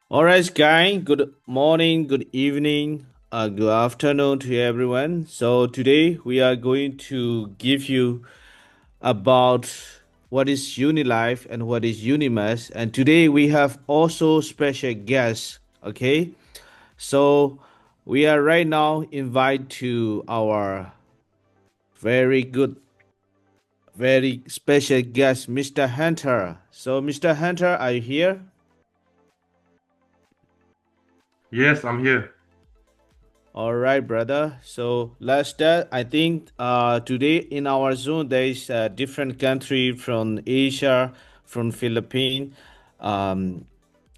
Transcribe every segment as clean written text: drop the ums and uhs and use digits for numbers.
All right, guys. Good morning, good evening, good afternoon to everyone. So today we are going to give you about what is UniLive and what is UniMass. And today we have also special guests. Okay, so we are right now invite to our very good, very special guest, Mr. Hunter. So, Mr. Hunter, are you here? Yes, I'm here. All right, brother. So let's start. I think today in our zone there is a different country from Asia, from Philippines, um,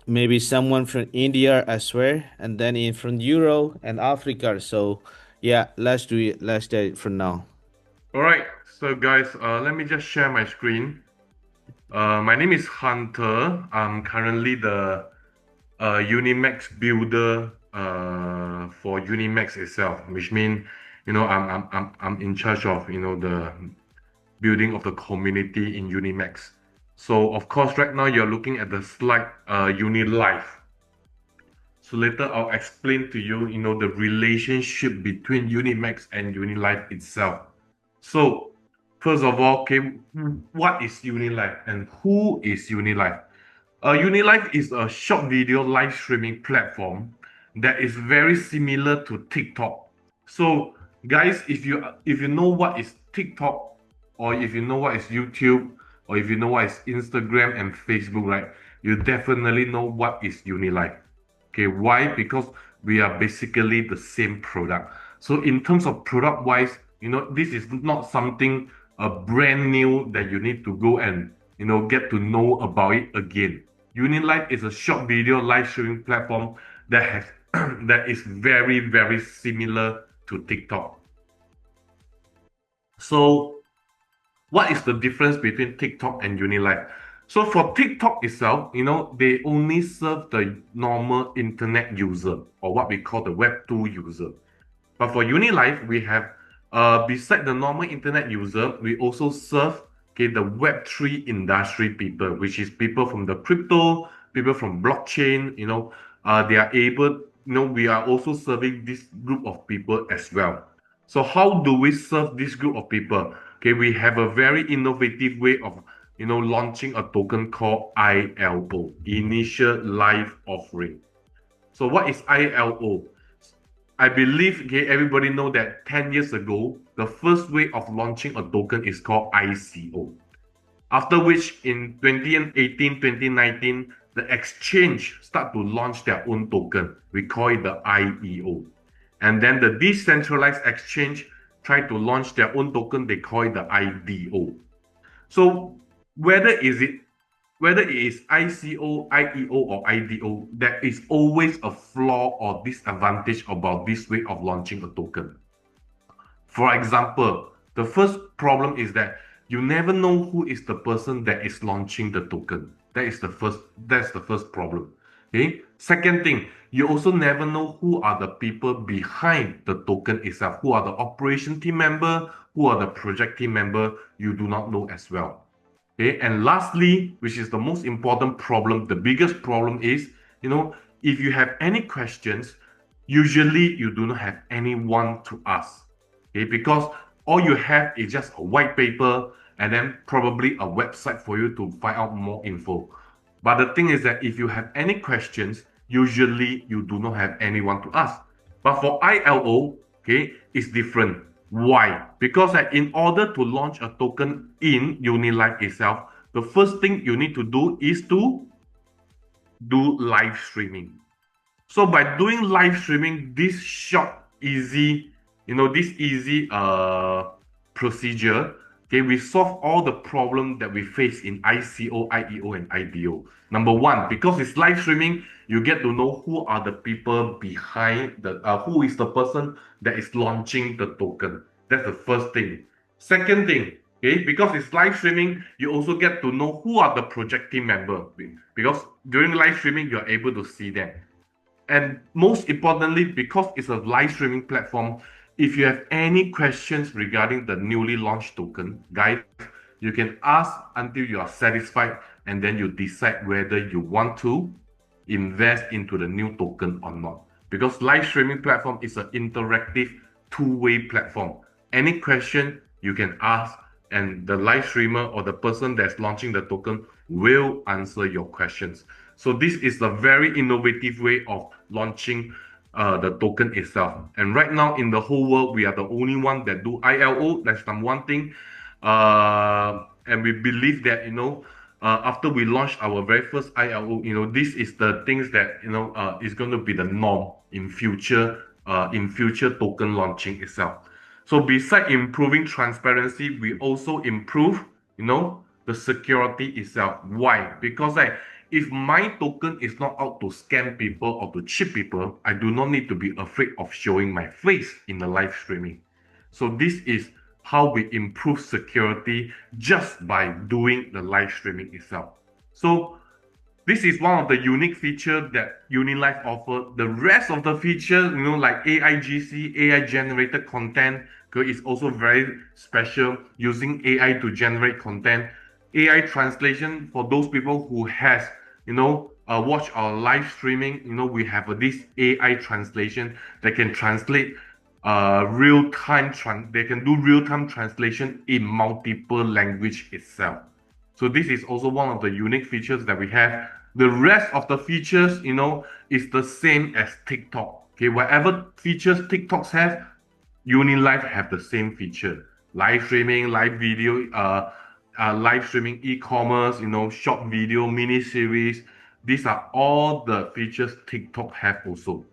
maybe someone from India as well, and then in from Europe and Africa. So yeah, let's do it. Let's do it for now. All right, so guys, let me just share my screen. My name is Hunter. I'm currently the Unimax builder for Unimax itself, which means I'm in charge of the building of the community in Unimax. So of course, right now you're looking at the slide UniLive. So later I'll explain to you, the relationship between Unimax and UniLive itself. So first of all, okay, what is UniLive and who is UniLive? UniLive is a short video live streaming platform that is very similar to TikTok. So guys, if you know what is TikTok, or if you know what is YouTube, or if you know what is Instagram and Facebook, right, you definitely know what is UniLive. Okay, why? Because we are basically the same product. So in terms of product wise, this is not something brand new that you need to go and get to know about it again. UniLive is a short video live streaming platform that has that is very very similar to TikTok. So what is the difference between TikTok and UniLive? So for TikTok itself, they only serve the normal internet user, or what we call the Web 2 user. But for UniLive, we have beside the normal internet user, we also serve, okay, the Web 3 industry people, which is people from the crypto, people from blockchain. They are able. We are also serving this group of people as well. So how do we serve this group of people? Okay, we have a very innovative way of launching a token called ILO, Initial Live Offering. So what is ILO? I believe, okay, everybody know that 10 years ago, the first way of launching a token is called ICO. After which, in 2018, 2019, the exchange start to launch their own token. We call it the IEO. And then the decentralized exchange try to launch their own token. They call it the IDO. So whether is it whether it is ICO, IEO, or IDO, there is always a flaw or disadvantage about this way of launching a token. For example, the first problem is that you never know who is the person that is launching the token. That's the first problem. Okay. Second thing, you also never know who are the people behind the token itself, who are the operation team member, who are the project team member, you do not know as well. Okay, and lastly, which is the most important problem, the biggest problem is, if you have any questions, usually you do not have anyone to ask. Okay, because all you have is just a white paper and then probably a website for you to find out more info. But the thing is that if you have any questions, usually you do not have anyone to ask. But for ILO, okay, it's different. Why? Because in order to launch a token in UniLive itself, the first thing you need to do is to do live streaming. So by doing live streaming, this short, easy, this easy procedure, okay, we solve all the problem that we face in ICO, IEO, and IDO. Number one, because it's live streaming, you get to know who are the people behind who is the person that is launching the token. That's the first thing. Second thing, okay, because it's live streaming, you also get to know who are the project team member, because during live streaming, you're able to see them. And most importantly, because it's a live streaming platform, if you have any questions regarding the newly launched token, guys, you can ask until you are satisfied, and then you decide whether you want to invest into the new token or not. Because live streaming platform is an interactive two-way platform. Any question you can ask, and the live streamer or the person that's launching the token will answer your questions. So this is a very innovative way of launching the token itself. And right now in the whole world, we are the only one that do ILO. That's number one thing. And we believe that, after we launch our very first ILO, this is the things that, is going to be the norm in future token launching itself. So besides improving transparency, we also improve, the security itself. Why? Because if my token is not out to scam people or to cheat people, I do not need to be afraid of showing my face in the live streaming. So this is how we improve security just by doing the live streaming itself. So this is one of the unique features that UniLive offers. The rest of the features, like AIGC, AI generated content, is also very special, using AI to generate content. AI translation for those people who has, watch our live streaming, we have this AI translation that can translate they can do real-time translation in multiple language itself. So this is also one of the unique features that we have. The rest of the features, is the same as TikTok. Okay, whatever features TikToks have, UniLive have the same feature. Live streaming, live video, live streaming, e-commerce, short video, mini series. These are all the features TikTok have also.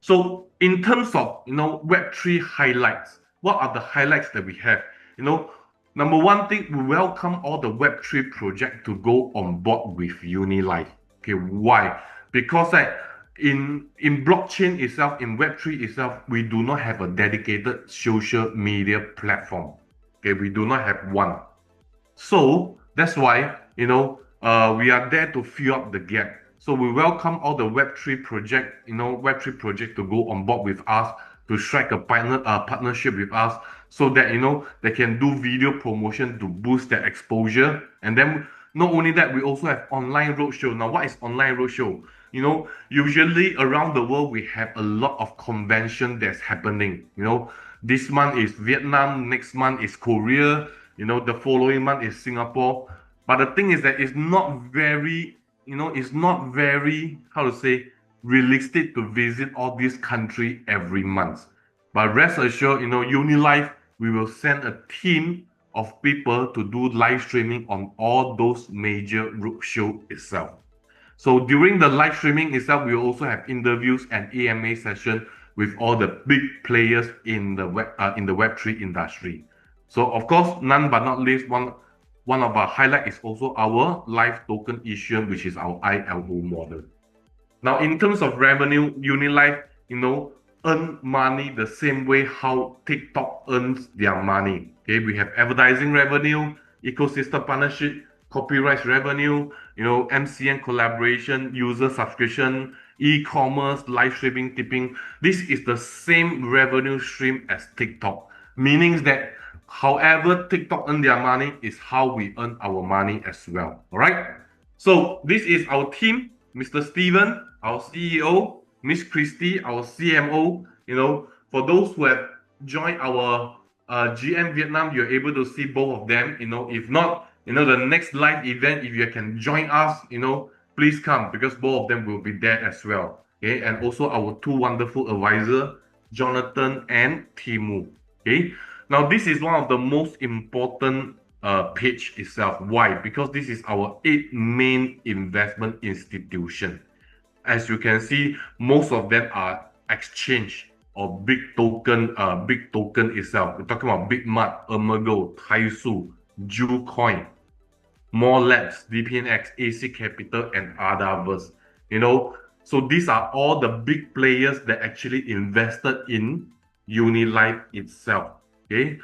So in terms of, Web3 highlights, what are the highlights that we have? Number one thing, we welcome all the Web3 projects to go on board with UniLive. Okay, why? Because in blockchain itself, in Web3 itself, we do not have a dedicated social media platform. Okay, we do not have one. So that's why, we are there to fill up the gap. So we welcome all the Web3 project, to go on board with us, to strike a partnership with us, so that, they can do video promotion to boost their exposure. And then not only that, we also have online roadshow. Now, what is online roadshow? Usually around the world, we have a lot of convention that's happening. This month is Vietnam, next month is Korea, the following month is Singapore. But the thing is that it's not very, how to say, realistic to visit all these countries every month. But rest assured, UniLive, we will send a team of people to do live streaming on all those major roadshow itself. So during the live streaming itself, we will also have interviews and AMA session with all the big players in the Web3 industry. So of course, none but not least, one of our highlight is also our live token issue, which is our ILO model. Now, in terms of revenue, UniLive, earn money the same way how TikTok earns their money. Okay, we have advertising revenue, ecosystem partnership, copyright revenue, MCN collaboration, user subscription, e-commerce, live streaming, tipping. This is the same revenue stream as TikTok, meaning that however TikTok earn their money is how we earn our money as well. All right. So this is our team, Mr. Steven, our CEO, Miss Christy, our CMO. For those who have joined our GM Vietnam, you're able to see both of them. If not, the next live event, if you can join us, please come, because both of them will be there as well. Okay, and also our two wonderful advisors, Jonathan and Timu. Okay. Now, this is one of the most important page itself. Why? Because this is our 8 main investment institution. As you can see, most of them are exchange or big token itself. We're talking about Bitmart, Emergo, Taisu, Jucoin, More Labs, DPNX, AC Capital, and others. So these are all the big players that actually invested in UniLive itself. Okay,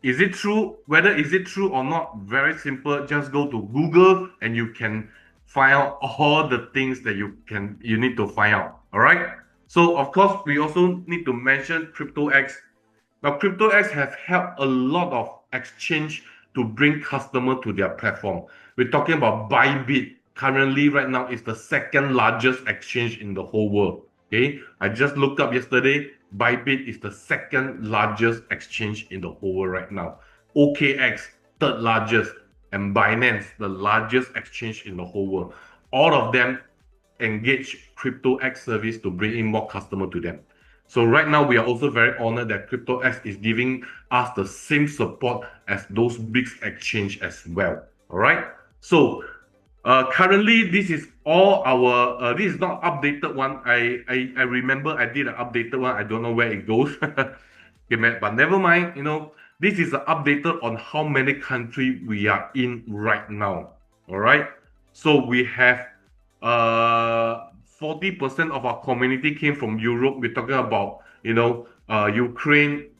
is it true? Whether is it true or not, very simple. Just go to Google and you can find out all the things that you need to find out. All right. So of course, we also need to mention CryptoX. Now, CryptoX has helped a lot of exchange to bring customer to their platform. We're talking about Bybit, currently right now is the second largest exchange in the whole world. Okay, I just looked up yesterday. Bybit is the second largest exchange in the whole world right now. OKX, third largest, and Binance, the largest exchange in the whole world. All of them engage CryptoX service to bring in more customer to them. So right now, we are also very honored that CryptoX is giving us the same support as those big exchange as well. All right. So currently, this is all our. This is not updated one. I remember I did an updated one. I don't know where it goes. Okay, but never mind. This is updated on how many countries we are in right now. All right. So we have 40% of our community came from Europe. We're talking about Ukraine,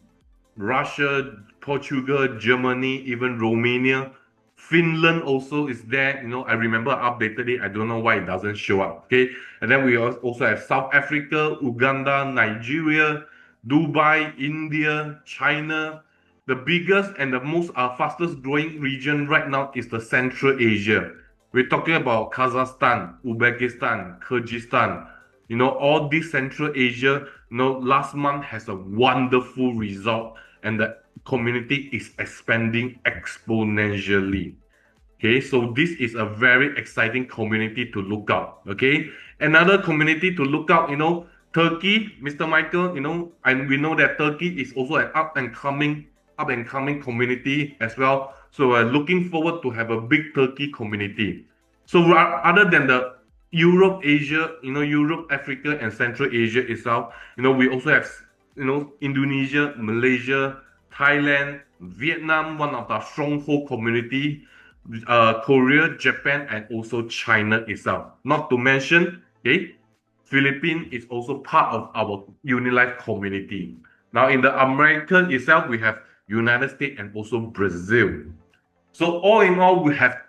Russia, Portugal, Germany, even Romania. Finland also is there. I remember I updated it. I don't know why it doesn't show up. Okay. And then we also have South Africa, Uganda, Nigeria, Dubai, India, China. The biggest and the most fastest growing region right now is the Central Asia. We're talking about Kazakhstan, Uzbekistan, Kyrgyzstan. All this Central Asia, last month has a wonderful result, and the community is expanding exponentially. Okay, so this is a very exciting community to look out. Okay, another community to look out, Turkey, Mr. Michael, and we know that Turkey is also an up and coming community as well. So we're looking forward to have a big Turkey community. So other than the Europe, Asia, Europe, Africa, and Central Asia itself, we also have, Indonesia, Malaysia, Thailand, Vietnam, one of the stronghold community, Korea, Japan, and also China itself. Not to mention, okay, Philippines is also part of our UniLive community. Now, in the American itself, we have United States and also Brazil. So all in all, we have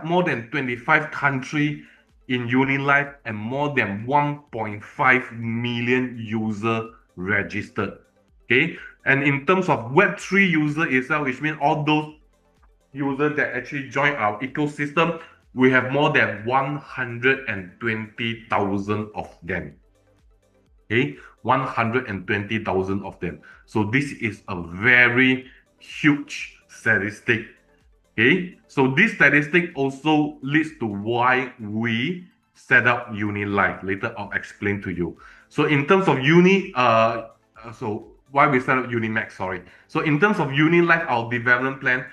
more than 25 countries in UniLive and more than 1.5 million users registered. Okay, and in terms of Web3 user itself, which means all those users that actually join our ecosystem, we have more than 120,000 of them. Okay, 120,000 of them. So this is a very huge statistic. Okay, so this statistic also leads to why we set up UniLive. Later I'll explain to you. So in terms of so why we set up UniMax, sorry. So in terms of UniLive, our development plan,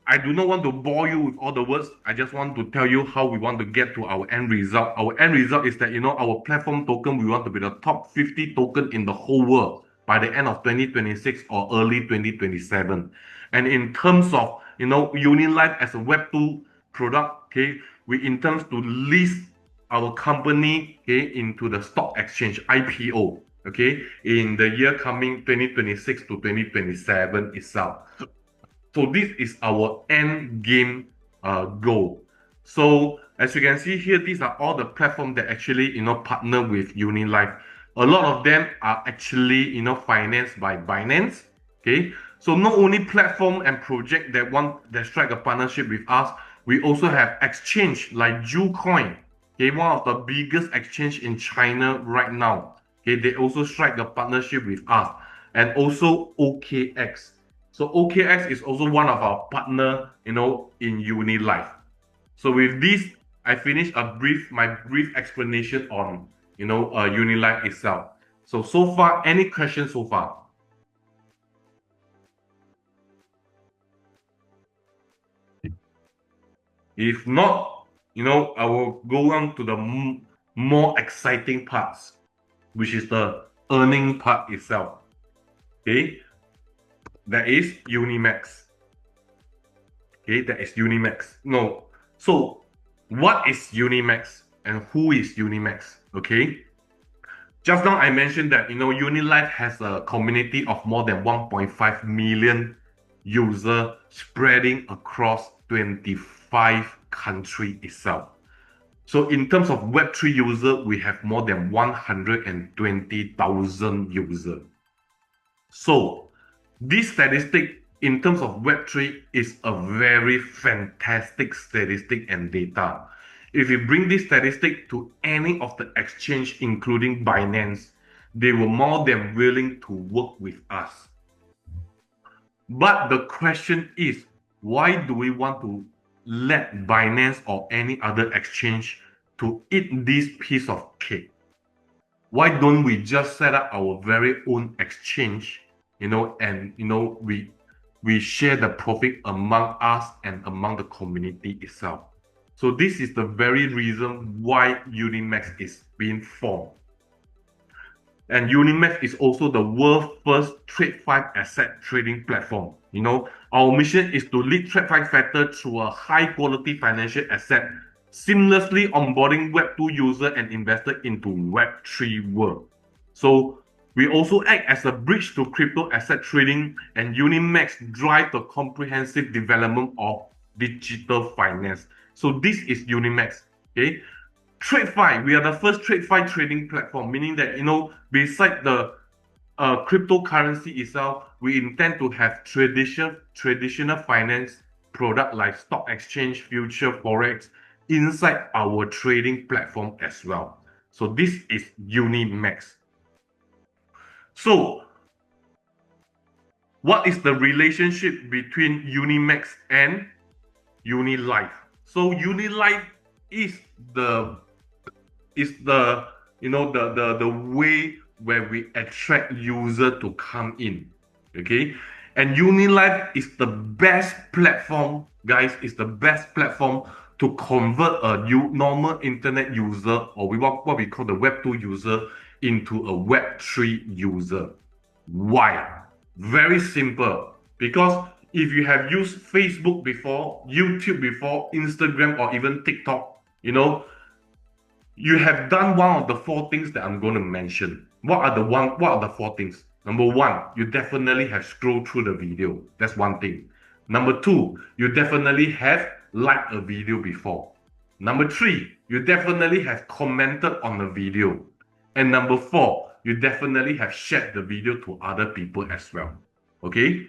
I do not want to bore you with all the words. I just want to tell you how we want to get to our end result. Our end result is that, our platform token, we want to be the top 50 token in the whole world by the end of 2026 or early 2027. And in terms of, UniLive as a Web2 product, okay, we intend to list our company, okay, into the stock exchange, IPO, okay, in the year coming 2026 to 2027 itself. So this is our end game goal. So as you can see here, these are all the platforms that actually, partner with UniLive. A lot of them are actually, financed by Binance. Okay, so not only platform and project that strike a partnership with us, we also have exchange like JuCoin. Okay, one of the biggest exchange in China right now. Okay, they also strike a partnership with us, and also OKX. So OKX is also one of our partner, in UniLive. So with this, I finish my brief explanation on, UniLive itself. So far, any questions so far? If not, I will go on to the more exciting parts, which is the earning part itself. Okay, that is UniMax. Okay, that is UniMax. No, so what is UniMax and who is UniMax? Okay, just now I mentioned that UniLive has a community of more than 1.5 million users spreading across 25 countries itself. So in terms of Web3 users, we have more than 120,000 users. So this statistic in terms of Web3 is a very fantastic statistic and data. If you bring this statistic to any of the exchange, including Binance, they were more than willing to work with us. But the question is, why do we want to let Binance or any other exchange to eat this piece of cake? Why don't we just set up our very own exchange, and we share the profit among us and among the community itself. So this is the very reason why UniMax is being formed. And UniMax is also the world's first TradeFi asset trading platform. Our mission is to lead TradeFi factor through a high-quality financial asset, seamlessly onboarding Web2 user and investor into Web3 world. So we also act as a bridge to crypto asset trading, and UniMax drive the comprehensive development of digital finance. So this is UniMax. Okay. TradeFi, we are the first TradeFi trading platform, meaning that, beside the cryptocurrency itself, we intend to have traditional finance product like stock exchange, future, forex inside our trading platform as well. So this is UniMax. So what is the relationship between UniMax and UniLive? So UniLive is the way where we attract user to come in. Okay, and UniLive is the best platform, guys, is the best platform to convert a normal internet user, or what we call the Web2 user, into a Web3 user. Why? Very simple. Because if you have used Facebook before, YouTube before, Instagram, or even TikTok, you have done one of the four things that I'm going to mention. What are the four things? Number one, you definitely have scrolled through the video. That's one thing. Number two, you definitely have liked a video before. Number three, you definitely have commented on the video. And number four, you definitely have shared the video to other people as well. Okay?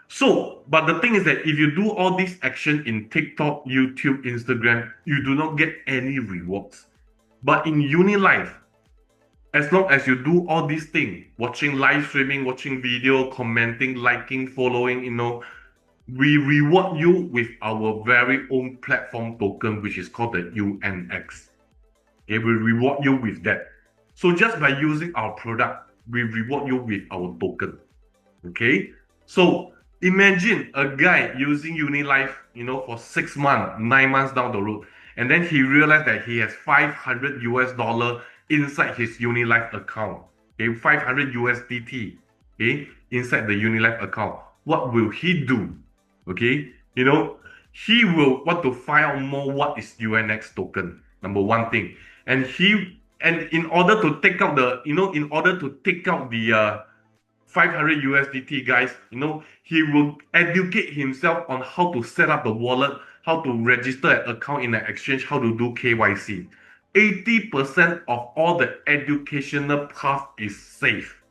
So, but the thing is that if you do all this action in TikTok, YouTube, Instagram, you do not get any rewards. But in UniLive, as long as you do all these things, watching live streaming, watching video, commenting, liking, following, we reward you with our very own platform token, which is called the UNX. Okay, we reward you with that. So just by using our product, we reward you with our token. Okay, so imagine a guy using UniLive, for 6 months, 9 months down the road, and then he realized that he has $500 inside his UniLive account. Okay, 500 USDT. Okay, inside the UniLive account. What will he do? Okay, he will want to find out more what is UNX token. Number one thing, and in order to take out the 500 USDT, guys, he will educate himself on how to set up the wallet, how to register an account in an exchange, how to do KYC. 80% of all the educational path is safe.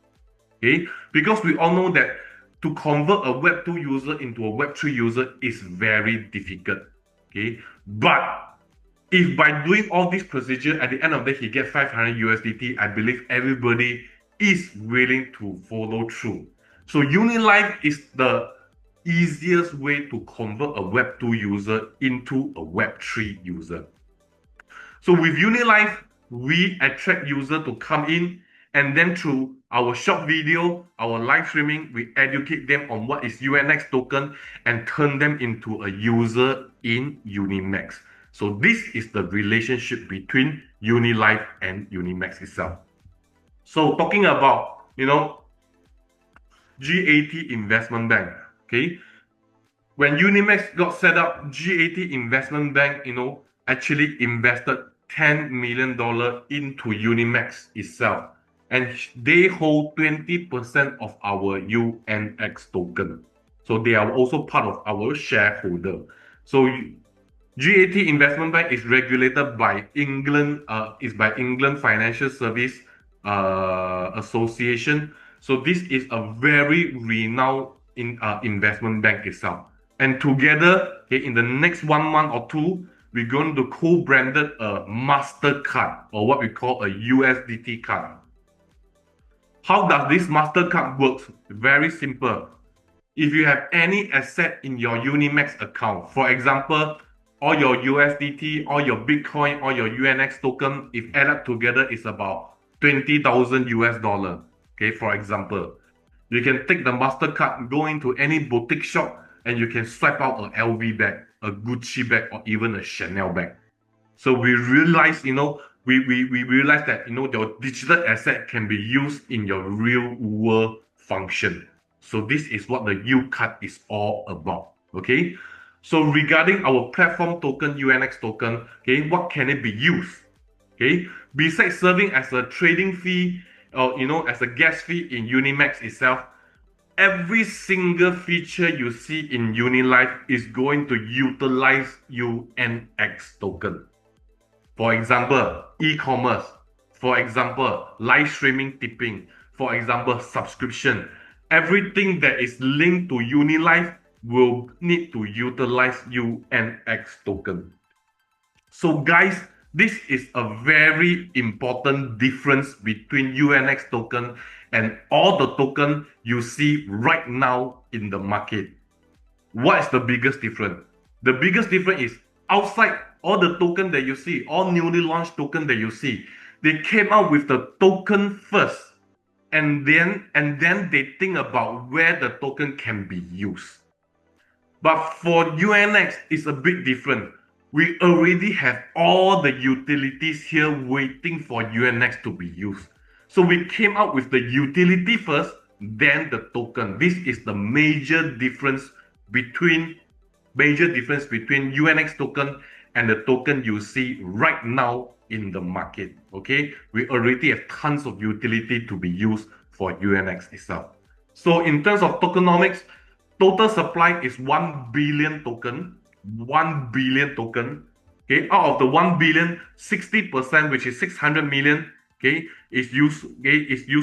Okay, because we all know that to convert a Web2 user into a Web3 user is very difficult. Okay, but if by doing all this procedure, at the end of the day, he gets 500 USDT, I believe everybody is willing to follow through. So UniLive is the easiest way to convert a Web2 user into a Web3 user. So with UniLive, we attract users to come in, and then through our short video, our live streaming, we educate them on what is UNX token and turn them into a user in UniMax. So this is the relationship between UniLive and UniMax itself. So talking about, GAT Investment Bank, okay? When UniMax got set up, GAT Investment Bank, actually invested $10 million into UniMax itself. And they hold 20% of our UNX token. So they are also part of our shareholder. So GAT Investment Bank is regulated by England Financial Service Association. So this is a very renowned investment bank itself. And together, okay, in the next 1 month or two, we're going to co-branded a MasterCard, or what we call a USDT card. How does this MasterCard work? Very simple. If you have any asset in your Unimax account, for example, all your USDT, all your Bitcoin, all your UNX token, if added together, is about 20,000 US dollar. Okay, for example, you can take the MasterCard, go into any boutique shop, and you can swipe out an LV bag, a Gucci bag, or even a Chanel bag. So we realize, we realize that, your digital asset can be used in your real world function. So this is what the U card is all about. Okay. So regarding our platform token, UNX token, okay, what can it be used? Okay. Besides serving as a trading fee, or as a gas fee in Unimax itself, every single feature you see in UniLive is going to utilize UNX token. For example, e-commerce. For example, live streaming tipping. For example, subscription. Everything that is linked to UniLive will need to utilize UNX token. So guys, this is a very important difference between UNX token and all the token you see right now in the market. What is the biggest difference? The biggest difference is outside all the token that you see, all newly launched token that you see, they came out with the token first, and then they think about where the token can be used. But for UNX, it's a bit different. We already have all the utilities here waiting for UNX to be used. So we came out with the utility first, then the token. This is the major difference between UNX token and the token you see right now in the market. Okay, we already have tons of utility to be used for UNX itself. So in terms of tokenomics, total supply is 1 billion token. 1 billion token. Okay, out of the 1 billion, 60%, which is 600 million, okay, is used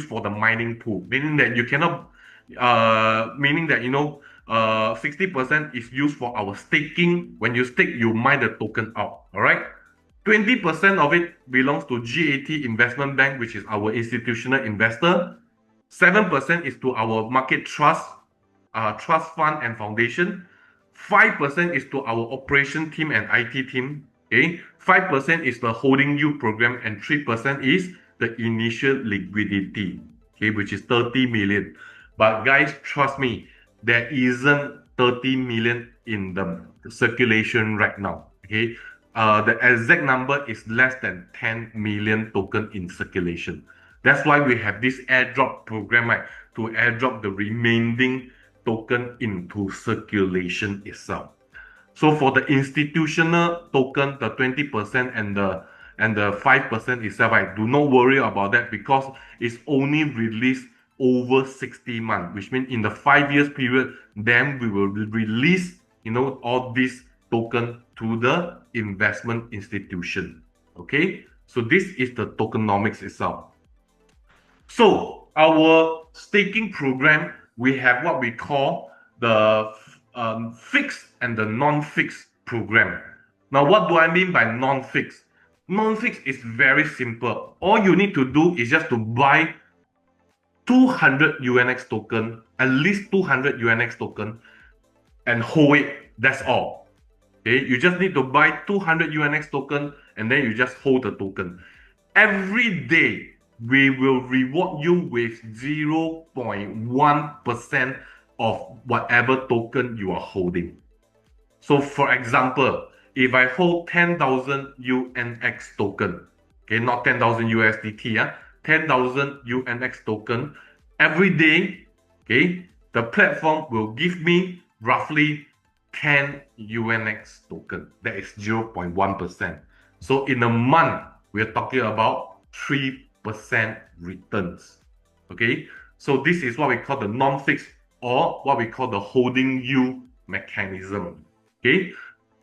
for the mining pool, meaning that you cannot, 60% is used for our staking. When you stake, you mine the token out. All right. 20% of it belongs to GAT Investment Bank, which is our institutional investor. 7% is to our market trust fund and foundation. 5% is to our operation team and IT team. Okay, 5% is the holding you program, and 3% is the initial liquidity. Okay, which is 30 million. But guys, trust me, there isn't 30 million in the circulation right now. Okay, the exact number is less than 10 million token in circulation. That's why we have this airdrop program, right, to airdrop the remaining token into circulation itself. So for the institutional token, the 20% and the 5% itself, right, do not worry about that, because it's only released over 60 months, which means in the 5 years period, then we will release, all these token to the investment institution. Okay, so this is the tokenomics itself. So our staking program, we have what we call the fixed and the non-fixed program. Now, what do I mean by non-fixed? Non-fixed is very simple. All you need to do is just to buy 200 UNX token, at least 200 UNX token, and hold it. That's all. Okay, you just need to buy 200 UNX token, and then you just hold the token. Every day, we will reward you with 0.1% of whatever token you are holding. So for example, if I hold 10,000 UNX token, okay, not 10,000 USDT, 10,000 UNX token, every day, okay, the platform will give me roughly 10 UNX token. That is 0.1%. So in a month, we're talking about 3% returns. Okay, so this is what we call the non-fixed, or what we call the holding yield mechanism. Okay,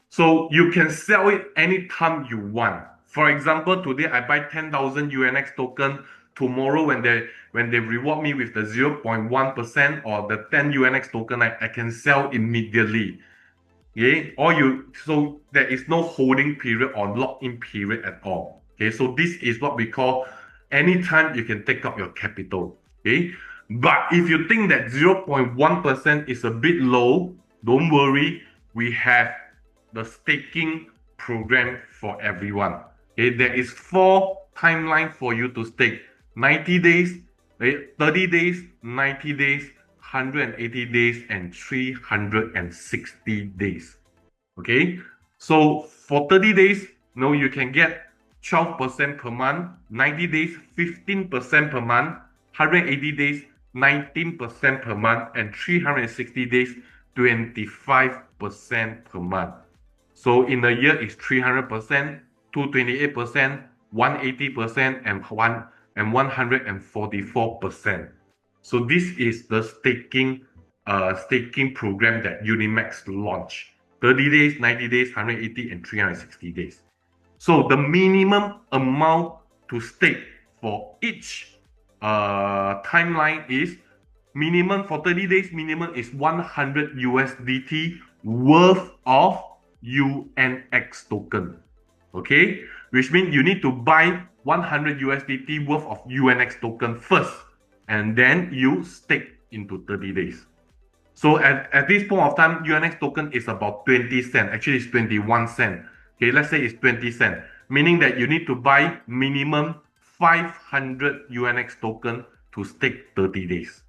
so you can sell it anytime you want. For example, today I buy 10,000 UNX token. tomorrow when they reward me with the 0.1% or the 10 UNX token, I can sell immediately. Okay, so there is no holding period or lock-in period at all. Okay, so this is what we call anytime you can take out your capital. Okay, but if you think that 0.1% is a bit low, don't worry, we have the staking program for everyone. Okay, there is 4 timelines for you to stake: 90 days, 30 days, 90 days, 180 days, and 360 days. Okay, so for 30 days, you can get 12% per month, 90 days, 15% per month, 180 days, 19% per month, and 360 days, 25% per month. So in a year, it's 300%, 228%, 180%, and 144%. So this is the staking program that Unimax launched. 30 days, 90 days, 180, and 360 days. So the minimum amount to stake for each timeline is minimum for 30 days, minimum is 100 USDT worth of UNX token. Okay, which means you need to buy 100 USDT worth of UNX token first, and then you stake into 30 days. So at this point of time, UNX token is about 20 cents. Actually, it's 21 cents. Okay, let's say it's 20 cents, meaning that you need to buy minimum 500 UNX token to stake 30 days.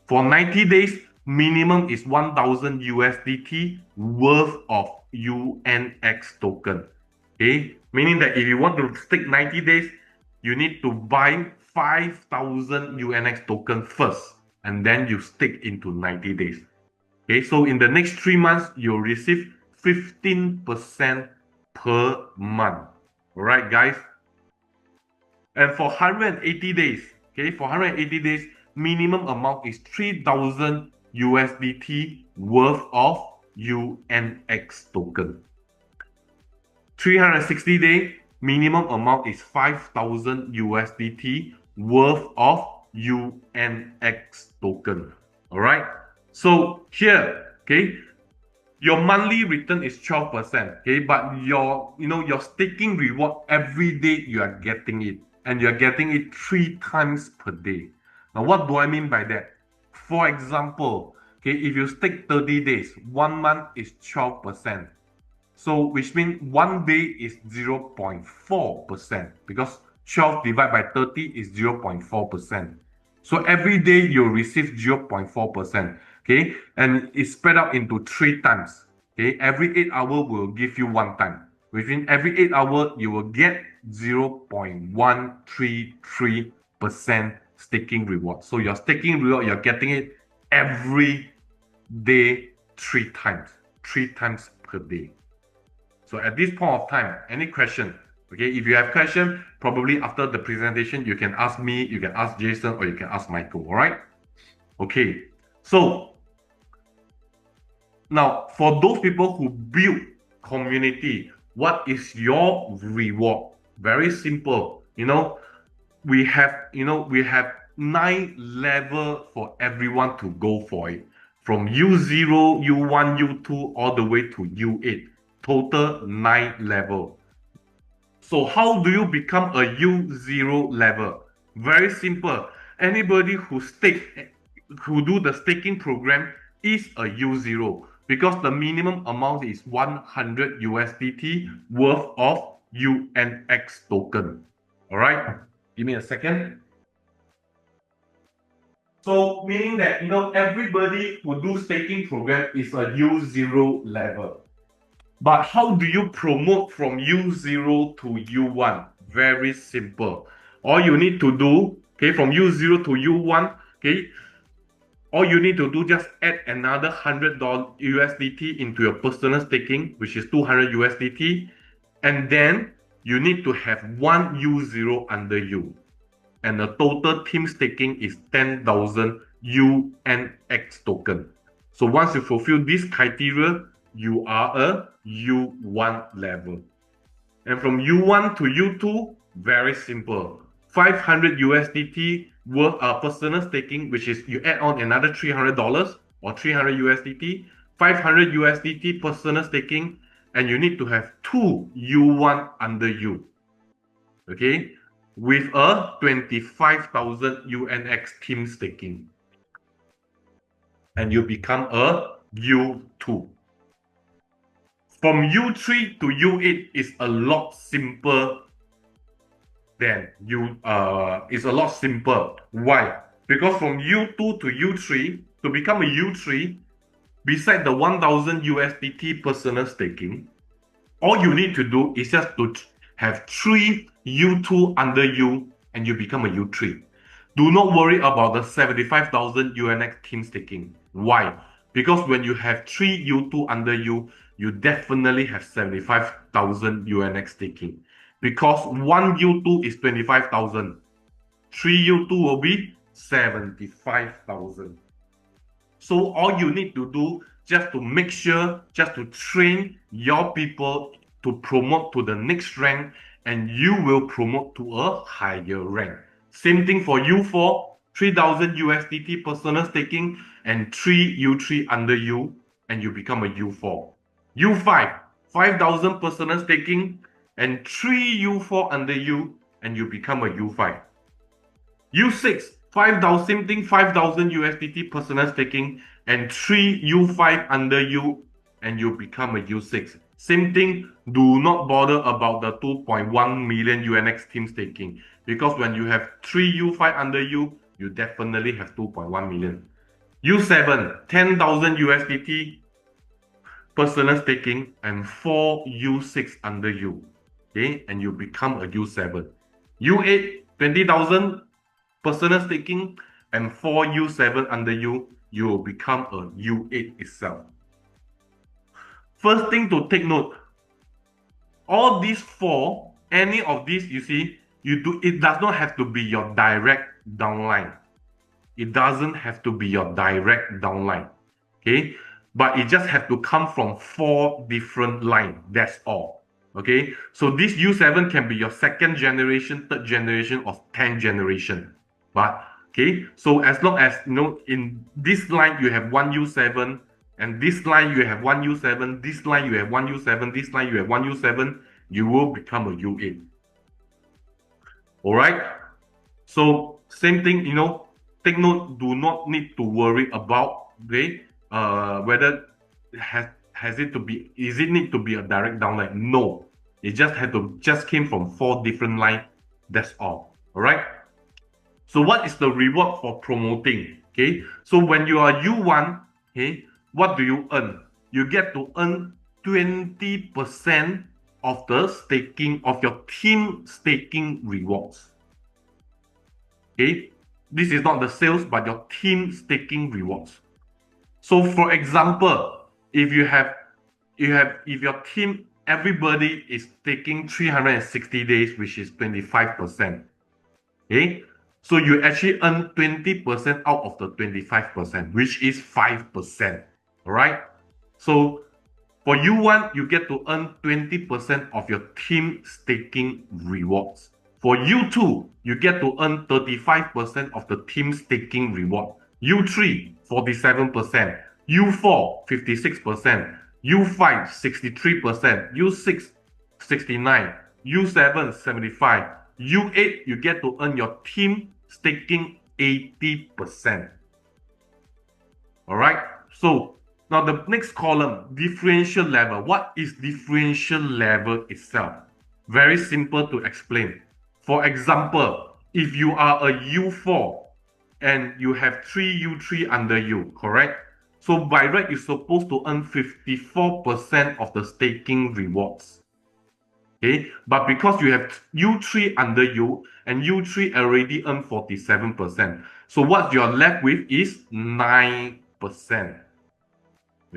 For 90 days, minimum is 1000 USDT worth of UNX token. Okay, meaning that if you want to stake 90 days, you need to buy 5000 UNX token first, and then you stake into 90 days. Okay, so in the next 3 months, you'll receive 15% per month. All right, guys. And for 180 days, okay, for 180 days, minimum amount is 3000 USDT worth of UNX token. 360 day, minimum amount is 5000 USDT worth of UNX token. All right. So here, okay, your monthly return is 12%. Okay, but your staking reward every day you are getting it, and you're getting it 3 times per day. Now, what do I mean by that? For example, okay, if you stake 30 days, 1 month is 12%. So which means 1 day is 0.4%, because 12 divided by 30 is 0.4%. So every day you'll receive 0.4%. Okay, and it's spread out into 3 times. Okay, every 8 hours will give you 1 time. Within every 8 hours, you will get 0.133% staking reward. So your staking reward, you're getting it every day 3 times per day. So at this point of time, any question? Okay, if you have question, probably after the presentation, you can ask me, you can ask Jason, or you can ask Michael. All right? Okay. So now, for those people who build community, what is your reward? Very simple. We have 9 levels for everyone to go for it, from U0, U1, U2, all the way to U8. Total 9 level. So how do you become a U0 level? Very simple. Anybody who do the staking program is a U0, because the minimum amount is 100 USDT worth of UNX token. All right, give me a second. So meaning that everybody who do staking program is a U0 level. But how do you promote from U0 to U1? Very simple. All you need to do, okay, from U0 to U1, okay, all you need to do, just add another $100 USDT into your personal staking, which is 200 USDT, and then you need to have 1 U0 under you, and the total team staking is 10,000 UNX token. So once you fulfill this criteria, you are a U1 level. And from U1 to U2, very simple. 500 USDT worth personal staking, which is you add on another $300 or 300 USDT, 500 USDT personal staking, and you need to have 2 U1 under you. Okay, with a 25,000 UNX team staking, and you become a U2. From U3 to U8 is a lot simpler than it's a lot simpler. Why? Because from U2 to U3, to become a U3, beside the 1,000 USDT personal staking, all you need to do is just to have 3 U2 under you, and you become a U3. Do not worry about the 75,000 UNX team staking. Why? Because when you have 3 U2 under you, you definitely have 75,000 UNX staking. Because 1 U2 is 25,000. 3 U2 will be 75,000. So all you need to do, just to make sure, just to train your people to promote to the next rank, and you will promote to a higher rank. Same thing for U4, 3,000 USDT personal staking and 3 U3 under you, and you become a U4. U5, 5,000 personal staking and 3 U4 under you, and you become a U5. U6, 5,000, same thing, 5,000 USDT personal staking and 3 U5 under you, and you become a U6. Same thing, do not bother about the 2.1 million UNX team staking, because when you have 3 U5 under you, you definitely have 2.1 million. U7, 10,000 USDT personal staking and 4 U6 under you. Okay, and you become a U7. U8, 20,000 personal staking and 4 U7 under you, you will become a U8 itself. First thing to take note, all these 4, any of these, you see, it does not have to be your direct downline. It doesn't have to be your direct downline. Okay, but it just have to come from 4 different lines. That's all. Okay, so this U7 can be your 2nd generation, 3rd generation, or 10th generation. But okay, so as long as in this line you have 1 U7, and this line you have 1 U7, this line you have 1 U7, this line you have 1 U7, you will become a U8. All right. So same thing, take note. Do not need to worry about whether is it need to be a direct downline? No, it just came from 4 different lines. That's all. All right. So what is the reward for promoting? Okay, so when you are U1, okay, what do you earn? You get to earn 20% of the staking of your team staking rewards. Okay, this is not the sales, but your team staking rewards. So for example, if your team, everybody is taking 360 days, which is 25%. Okay, so you actually earn 20% out of the 25%, which is 5%. All right. So for U1, you get to earn 20% of your team staking rewards. For U2, you get to earn 35% of the team staking reward. U3, 47%. U4, 56%. U5, 63%. U6, 69%. U7, 75%. U8, you get to earn your team staking 80%. All right. So now the next column, differential level. What is differential level itself? Very simple to explain. For example, if you are a U4 and you have 3 U3 under you, correct? So by right, you're supposed to earn 54% of the staking rewards. Okay, but because you have U3 under you and U3 already earned 47%, so what you're left with is 9%.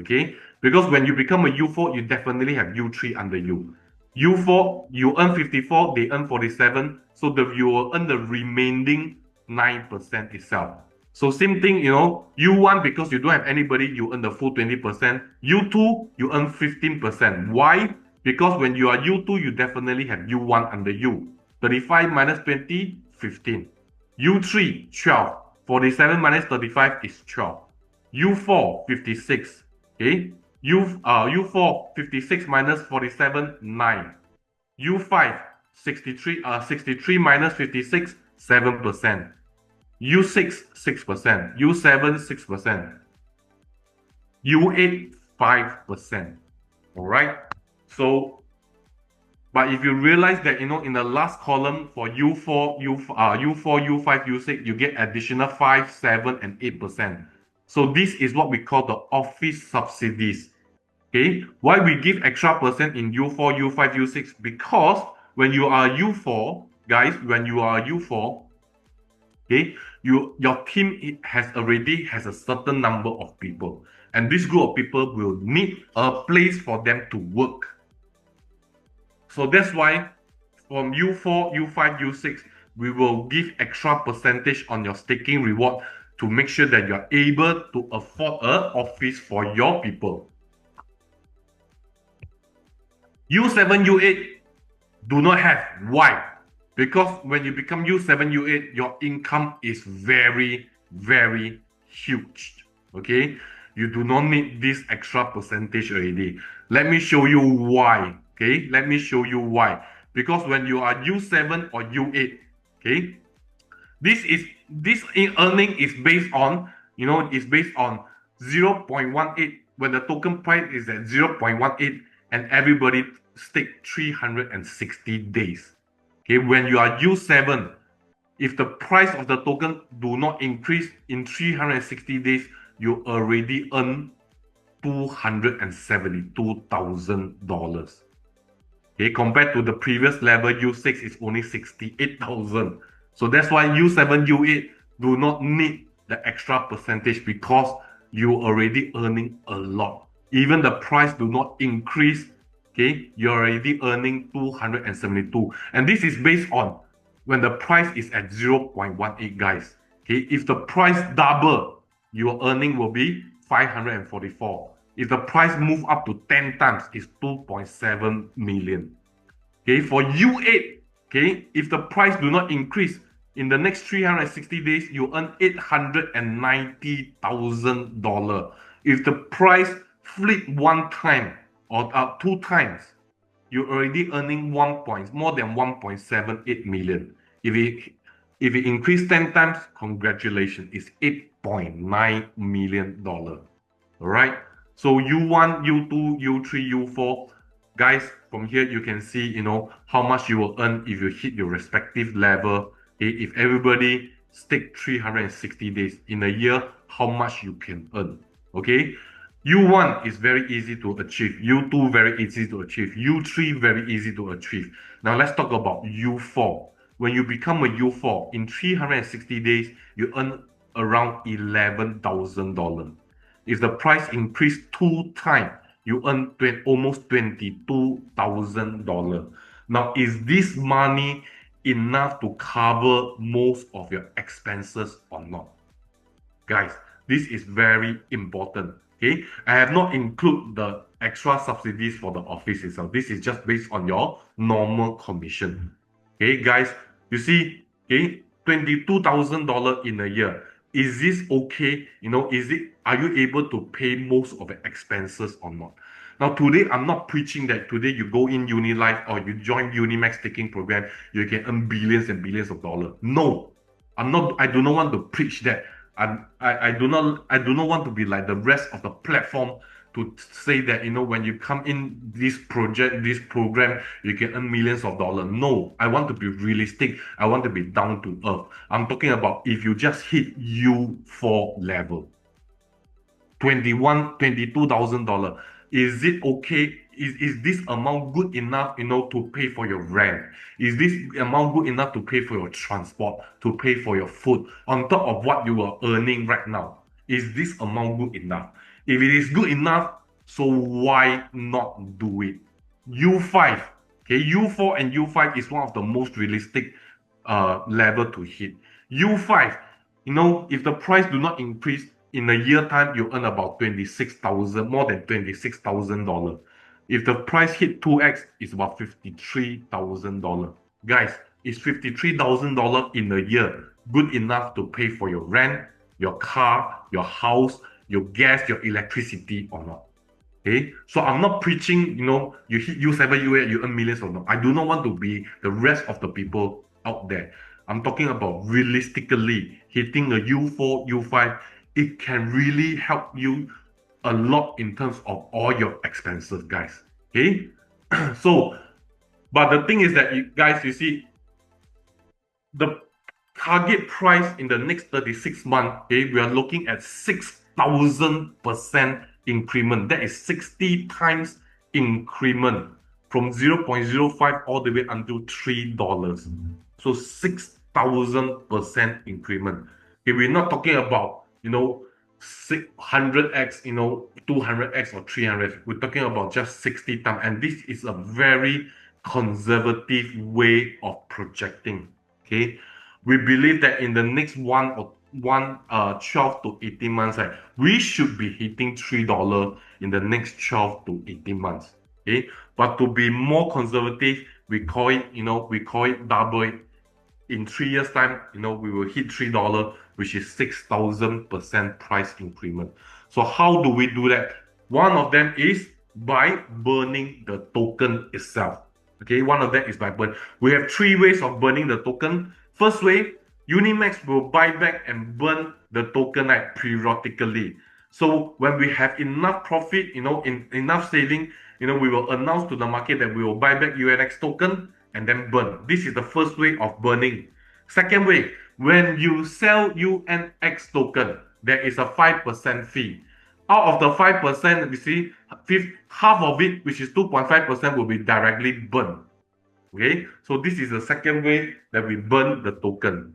Okay, because when you become a U4, you definitely have U3 under you. U4, you earn 54, they earn 47, so you will earn the remaining 9% itself. So same thing, U1, because you don't have anybody, you earn the full 20%. U2, you earn 15%. Why? Because when you are U2, you definitely have U1 under you. 35 minus 20, 15. U3, 12. 47 minus 35 is 12. U4, 56. Okay. U4, 56 minus 47, 9. U5, 63 minus 56, 7%. U6, 6%. U7, 6%. U8, 5%. All right. So, but if you realize that, in the last column for U4, U5, U6, you get additional 5, 7, and 8%. So this is what we call the office subsidies. Okay, why we give extra percent in U4, U5, U6? Because when you are U4, guys, when you are U4, okay, your team has a certain number of people, and this group of people will need a place for them to work. So that's why from U4, U5, U6, we will give extra percentage on your staking reward to make sure that you are able to afford an office for your people. U7, U8 do not have. Why? Because when you become U7, U8, your income is very, very huge. Okay? You do not need this extra percentage already. Let me show you why. Okay? Let me show you why. Because when you are U7 or U8, okay, this earning is based on, is based on 0.18. When the token price is at 0.18 and everybody stake 360 days. Okay, when you are U7, if the price of the token do not increase in 360 days, you already earn $272,000. Okay, compared to the previous level, U6 is only 68,000. So that's why U7, U8 do not need the extra percentage because you already earning a lot. Even the price do not increase, okay, you're already earning 272. And this is based on when the price is at 0.18, guys. Okay, if the price double, your earning will be 544. If the price move up to 10 times, it's 2.7 million. Okay, for U8, okay, if the price do not increase in the next 360 days, you earn $890,000. If the price flip one time or two times, you're already earning more than 1.78 million. If it increase 10 times, congratulations, it's $8.9 million. All right. So U1, U2, U3, U4, guys, from here you can see, how much you will earn if you hit your respective level. Okay? If everybody stake 360 days in a year, how much you can earn. Okay. U1 is very easy to achieve. U2 very easy to achieve. U3 very easy to achieve. Now let's talk about U4. When you become a U4, in 360 days, you earn around $11,000. If the price increase 2 times, you earn almost $22,000. Now, is this money enough to cover most of your expenses or not? Guys, this is very important. Okay, I have not included the extra subsidies for the office itself. This is just based on your normal commission. Okay, guys, you see, okay, $22,000 in a year. Is this okay? Are you able to pay most of the expenses or not? Now, today, I'm not preaching that today you go in UniLive or you join Unimax staking program, you can earn billions and billions of dollars. No, I do not want to preach that. I do not want to be like the rest of the platform to say that, when you come in this program, you can earn millions of dollars. No, I want to be realistic. I want to be down to earth. I'm talking about if you just hit U4 level, $22,000. Is it okay? Is this amount good enough, to pay for your rent? Is this amount good enough to pay for your transport, to pay for your food, on top of what you are earning right now? Is this amount good enough? If it is good enough, so why not do it? U5, okay, U4 and U5 is one of the most realistic level to hit. U5, if the price do not increase, in a year time, you earn about more than $26,000. If the price hit 2x, it's about $53,000. Guys, is $53,000 in a year good enough to pay for your rent, your car, your house, your gas, your electricity or not? Okay, so I'm not preaching, you hit U7, U8, you earn millions or not. I do not want to be the rest of the people out there. I'm talking about realistically hitting a U4, U5. It can really help you a lot in terms of all your expenses, guys. Okay, so, but the thing is that, you see, the target price in the next 36 months, okay, we are looking at 6,000% increment. That is 60 times increment from 0.05 all the way until $3. So 6,000% increment. Okay, we're not talking about, 100x, 200x or 300x. We're talking about just 60 times. And this is a very conservative way of projecting. Okay, we believe that in the next 12 to 18 months, right, we should be hitting $3 in the next 12 to 18 months. Okay, but to be more conservative, we call it double it. In 3 years time, we will hit $3, which is 6,000% price increment. So how do we do that? One of them is by burning the token itself. Okay, one of them is by burn. We have 3 ways of burning the token. First way, Unimax will buy back and burn the token periodically. So when we have enough profit, enough saving, we will announce to the market that we will buy back UNX token and then burn. This is the first way of burning. Second way, when you sell UNX token, there is a 5% fee. Out of the 5%, we see half of it, which is 2.5%, will be directly burned. Okay, so this is the second way that we burn the token.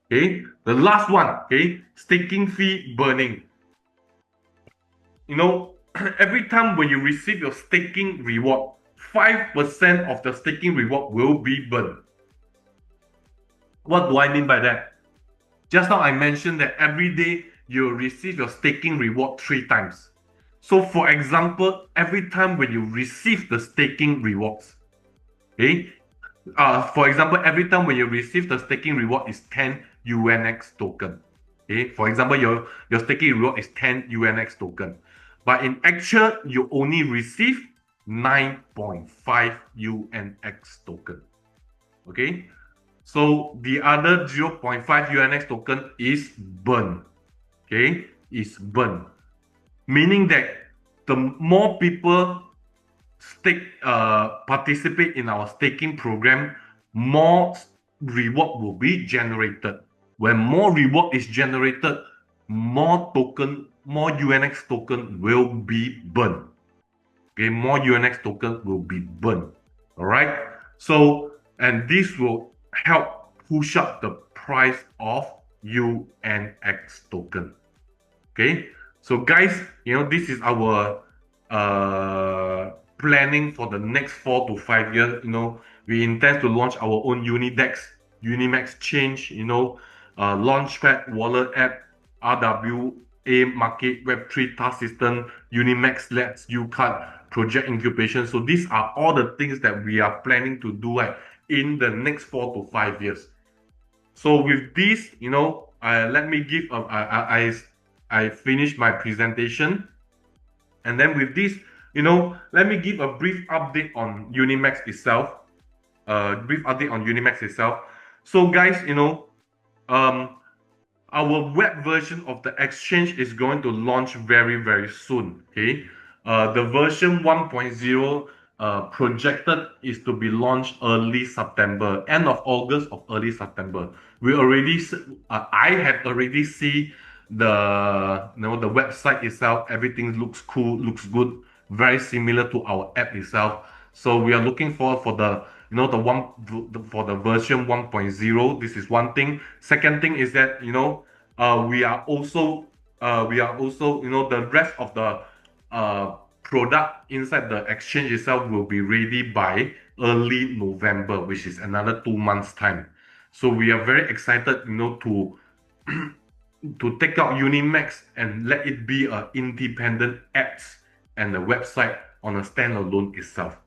Okay, the last one, okay, staking fee burning. Every time when you receive your staking reward, 5% of the staking reward will be burned. What do I mean by that? Just now I mentioned that every day you'll receive your staking reward 3 times. So for example, every time when you receive the staking rewards, okay, for example, every time when you receive the staking reward is 10 UNX token. Okay, for example, your staking reward is 10 UNX token. But in actual, you only receive 9.5 UNX token. Okay, so the other 0.5 UNX token is burned. Okay, is burned. Meaning that the more people participate in our staking program, more reward will be generated. When more reward is generated, more UNX token will be burned. Okay, more UNX token will be burned. All right. So, and this will help push up the price of UNX token. Okay. So, guys, this is our planning for the next 4 to 5 years. We intend to launch our own Unidex, Unimax Change, Launchpad wallet app, RWA Market, Web3 task system, Unimax Labs, UCard, project incubation. So these are all the things that we are planning to do in the next 4 to 5 years. So with this, let me give I finished my presentation, and then with this, let me give a brief update on Unimax itself. So guys, our web version of the exchange is going to launch very, very soon. Okay, the version 1.0 projected is to be launched early September, end of August or early September. I have already seen the website itself. Everything looks cool, looks good, very similar to our app itself. So we are looking forward for the for the version 1.0. This is one thing. Second thing is that we are also the rest of the product inside the exchange itself will be ready by early November, which is another 2 months time. So we are very excited to to take out Unimax and let it be an independent apps and a website on a standalone itself.